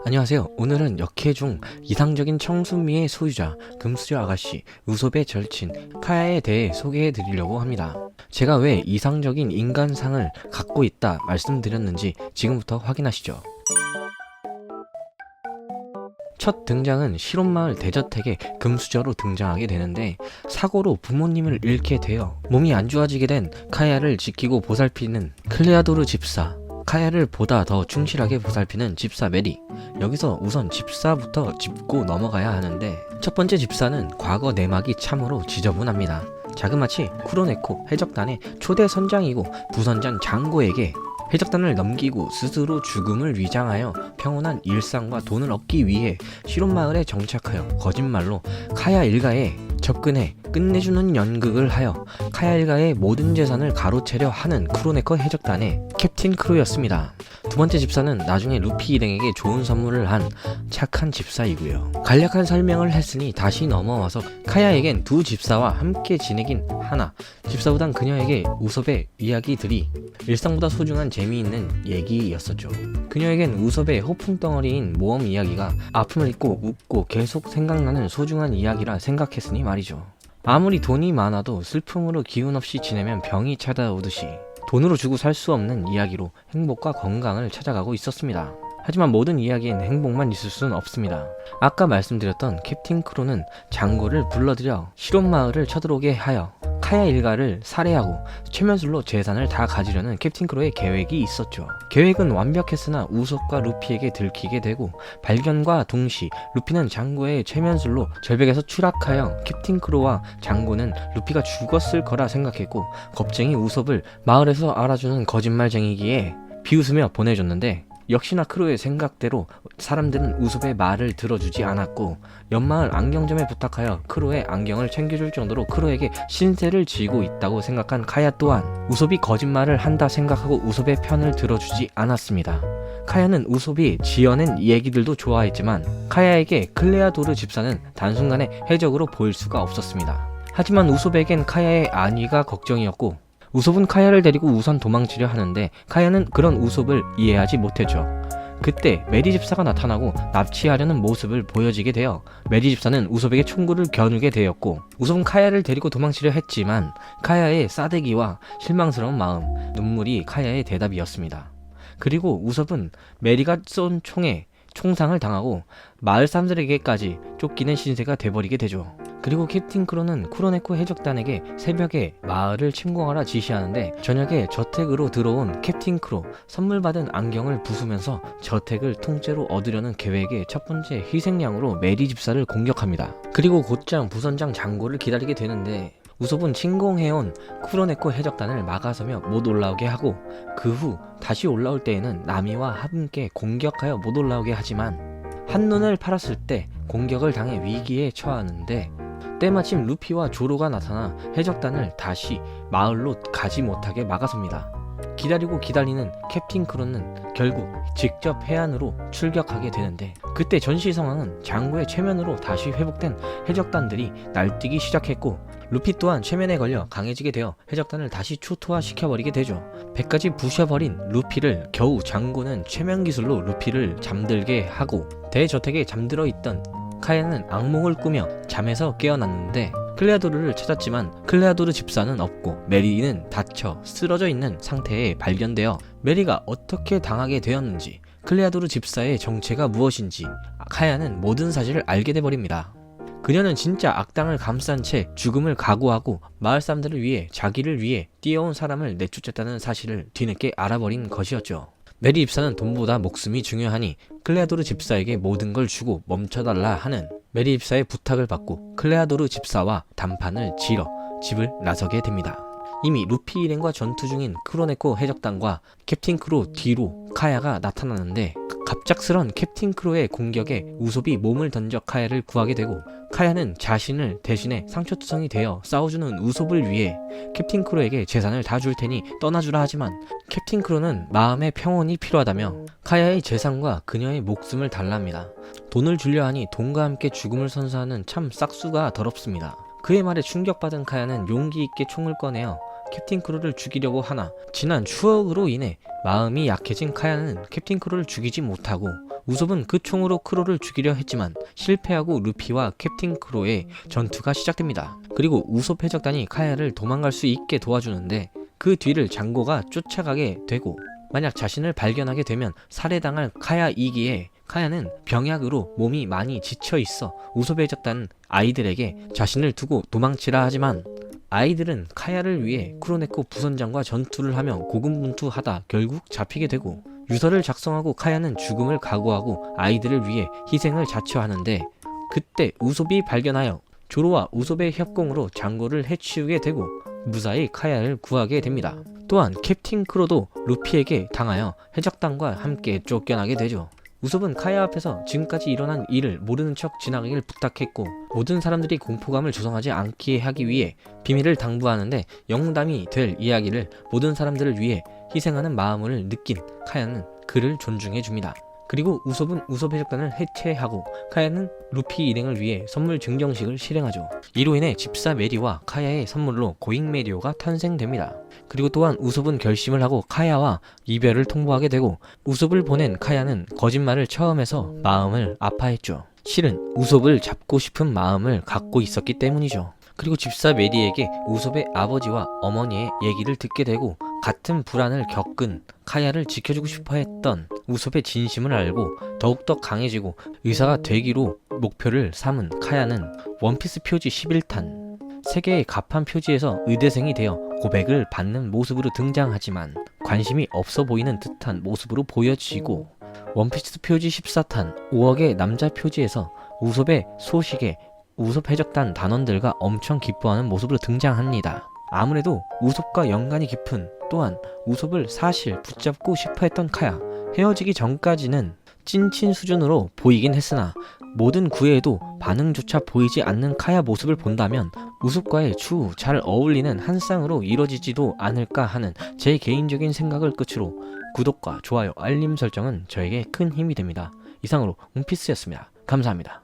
안녕하세요. 오늘은 역해 중 이상적인 청순미의 소유자 금수저 아가씨 우솝의 절친 카야에 대해 소개해 드리려고 합니다. 제가 왜 이상적인 인간상을 갖고 있다 말씀드렸는지 지금부터 확인하시죠. 첫 등장은 실온마을 대저택의 금수저로 등장하게 되는데, 사고로 부모님을 잃게 되어 몸이 안 좋아지게 된 카야를 지키고 보살피는 클레아도르 집사, 카야를 보다 더 충실하게 보살피는 집사 메리. 여기서 우선 집사부터 짚고 넘어가야 하는데, 첫 번째 집사는 과거 내막이 참으로 지저분합니다. 자그마치 쿠로네코 해적단의 초대 선장이고 부선장 장고에게 해적단을 넘기고 스스로 죽음을 위장하여 평온한 일상과 돈을 얻기 위해 실온마을에 정착하여 거짓말로 카야 일가에 접근해 끝내주는 연극을 하여 카야 일가의 모든 재산을 가로채려 하는 쿠로네코 해적단의 캡틴 크루였습니다. 두 번째 집사는 나중에 루피 일행에게 좋은 선물을 한 착한 집사이고요. 간략한 설명을 했으니 다시 넘어와서 카야에겐 두 집사와 함께 지내긴 하나 집사보단 그녀에게 우솝의 이야기들이 일상보다 소중한 재미있는 얘기였었죠. 그녀에겐 우솝의 호풍덩어리인 모험 이야기가 아픔을 잊고 웃고 계속 생각나는 소중한 이야기라 생각했으니 말이죠. 아무리 돈이 많아도 슬픔으로 기운 없이 지내면 병이 찾아오듯이 돈으로 주고 살 수 없는 이야기로 행복과 건강을 찾아가고 있었습니다. 하지만 모든 이야기엔 행복만 있을 수는 없습니다. 아까 말씀드렸던 캡틴 크로는 장고를 불러들여 실온마을을 쳐들어오게 하여 카야 일가를 살해하고 최면술로 재산을 다 가지려는 캡틴 크로의 계획이 있었죠. 계획은 완벽했으나 우솝과 루피에게 들키게 되고, 발견과 동시 루피는 장고의 최면술로 절벽에서 추락하여 캡틴 크로와 장고는 루피가 죽었을 거라 생각했고, 겁쟁이 우솝을 마을에서 알아주는 거짓말쟁이기에 비웃으며 보내줬는데, 역시나 크로의 생각대로 사람들은 우솝의 말을 들어주지 않았고, 옆마을 안경점에 부탁하여 크로의 안경을 챙겨줄 정도로 크로에게 신세를 지고 있다고 생각한 카야 또한 우솝이 거짓말을 한다 생각하고 우솝의 편을 들어주지 않았습니다. 카야는 우솝이 지어낸 얘기들도 좋아했지만 카야에게 클레아도르 집사는 단순간에 해적으로 보일 수가 없었습니다. 하지만 우솝에겐 카야의 안위가 걱정이었고, 우솝은 카야를 데리고 우선 도망치려 하는데 카야는 그런 우솝을 이해하지 못했죠. 그때 메리 집사가 나타나고 납치하려는 모습을 보여지게 되어 메리 집사는 우솝에게 총구를 겨누게 되었고, 우솝은 카야를 데리고 도망치려 했지만 카야의 싸대기와 실망스러운 마음, 눈물이 카야의 대답이었습니다. 그리고 우솝은 메리가 쏜 총에 총상을 당하고 마을 사람들에게까지 쫓기는 신세가 돼버리게 되죠. 그리고 캡틴 크로는 쿠로네코 해적단에게 새벽에 마을을 침공하라 지시하는데, 저녁에 저택으로 들어온 캡틴 크로 선물 받은 안경을 부수면서 저택을 통째로 얻으려는 계획의 첫 번째 희생양으로 메리 집사를 공격합니다. 그리고 곧장 부선장 장고를 기다리게 되는데, 우솝은 침공해온 쿠로네코 해적단을 막아서며 못 올라오게 하고, 그 후 다시 올라올 때에는 나미와 함께 공격하여 못 올라오게 하지만 한눈을 팔았을 때 공격을 당해 위기에 처하는데, 때마침 루피와 조로가 나타나 해적단을 다시 마을로 가지 못하게 막아섭니다. 기다리고 기다리는 캡틴 크로는 결국 직접 해안으로 출격하게 되는데, 그때 전시 상황은 장고의 최면으로 다시 회복된 해적단들이 날뛰기 시작했고, 루피 또한 최면에 걸려 강해지게 되어 해적단을 다시 초토화시켜버리게 되죠. 배까지 부셔버린 루피를 겨우 장고는 최면 기술로 루피를 잠들게 하고, 대저택에 잠들어 있던 카야는 악몽을 꾸며 잠에서 깨어났는데 클레아도르를 찾았지만 클레아도르 집사는 없고 메리는 다쳐 쓰러져 있는 상태에 발견되어 메리가 어떻게 당하게 되었는지, 클레아도르 집사의 정체가 무엇인지 카야는 모든 사실을 알게 돼버립니다. 그녀는 진짜 악당을 감싼 채 죽음을 각오하고 마을 사람들을 위해, 자기를 위해 뛰어온 사람을 내쫓았다는 사실을 뒤늦게 알아버린 것이었죠. 메리 집사는 돈보다 목숨이 중요하니 클레아도르 집사에게 모든 걸 주고 멈춰달라 하는 메리 집사의 부탁을 받고 클레아도르 집사와談判을 지러 집을 나서게 됩니다. 이미 루피 일행과 전투 중인 쿠로네코 해적단과 캡틴 크로 뒤로 카야가 나타나는데, 갑작스런 캡틴 크로의 공격에 우솝이 몸을 던져 카야를 구하게 되고, 카야는 자신을 대신에 상처투성이 되어 싸워주는 우솝을 위해 캡틴 크로에게 재산을 다 줄 테니 떠나주라 하지만, 캡틴 크로는 마음의 평온이 필요하다며 카야의 재산과 그녀의 목숨을 달랍니다. 돈을 주려 하니 돈과 함께 죽음을 선사하는 참 싹수가 더럽습니다. 그의 말에 충격받은 카야는 용기 있게 총을 꺼내어 캡틴 크로를 죽이려고 하나 지난 추억으로 인해 마음이 약해진 카야는 캡틴 크로를 죽이지 못하고 우솝은 그 총으로 크로를 죽이려 했지만 실패하고 루피와 캡틴 크로의 전투가 시작됩니다. 그리고 우솝 해적단이 카야를 도망갈 수 있게 도와주는데 그 뒤를 장고가 쫓아가게 되고 만약 자신을 발견하게 되면 살해당할 카야이기에 카야는 병약으로 몸이 많이 지쳐있어 우솝 해적단 아이들에게 자신을 두고 도망치라 하지만 아이들은 카야를 위해 쿠로네코 부선장과 전투를 하며 고군분투하다 결국 잡히게 되고 유서를 작성하고 카야는 죽음을 각오하고 아이들을 위해 희생을 자처하는데 그때 우솝이 발견하여 조로와 우솝의 협공으로 장고를 해치우게 되고 무사히 카야를 구하게 됩니다. 또한 캡틴 크로도 루피에게 당하여 해적단과 함께 쫓겨나게 되죠. 우솝은 카야 앞에서 지금까지 일어난 일을 모르는 척 지나가길 부탁했고 모든 사람들이 공포감을 조성하지 않게 하기 위해 비밀을 당부하는데 영담이 될 이야기를 모든 사람들을 위해 희생하는 마음을 느낀 카야는 그를 존중해줍니다. 그리고 우솝은 우솝 해적단을 해체하고 카야는 루피 일행을 위해 선물 증정식을 실행하죠. 이로 인해 집사 메리와 카야의 선물로 고잉 메리오가 탄생됩니다. 그리고 또한 우솝은 결심을 하고 카야와 이별을 통보하게 되고 우솝을 보낸 카야는 거짓말을 처음 해서 마음을 아파했죠. 실은 우솝을 잡고 싶은 마음을 갖고 있었기 때문이죠. 그리고 집사 메리에게 우솝의 아버지와 어머니의 얘기를 듣게 되고 같은 불안을 겪은 카야를 지켜주고 싶어 했던 우솝의 진심을 알고 더욱더 강해지고 의사가 되기로 목표를 삼은 카야는 원피스 표지 11탄 세계의 가판 표지에서 의대생이 되어 고백을 받는 모습으로 등장하지만 관심이 없어 보이는 듯한 모습으로 보여지고 원피스 표지 14탄 5억의 남자 표지에서 우솝의 소식에 우솝 해적단 단원들과 엄청 기뻐하는 모습으로 등장합니다. 아무래도 우솝과 연관이 깊은 또한 우솝을 사실 붙잡고 싶어 했던 카야 헤어지기 전까지는 찐친 수준으로 보이긴 했으나 모든 구애에도 반응조차 보이지 않는 카야 모습을 본다면 우솝과의 추후 잘 어울리는 한 쌍으로 이뤄지지도 않을까 하는 제 개인적인 생각을 끝으로 구독과 좋아요 알림 설정은 저에게 큰 힘이 됩니다. 이상으로 원피스였습니다. 감사합니다.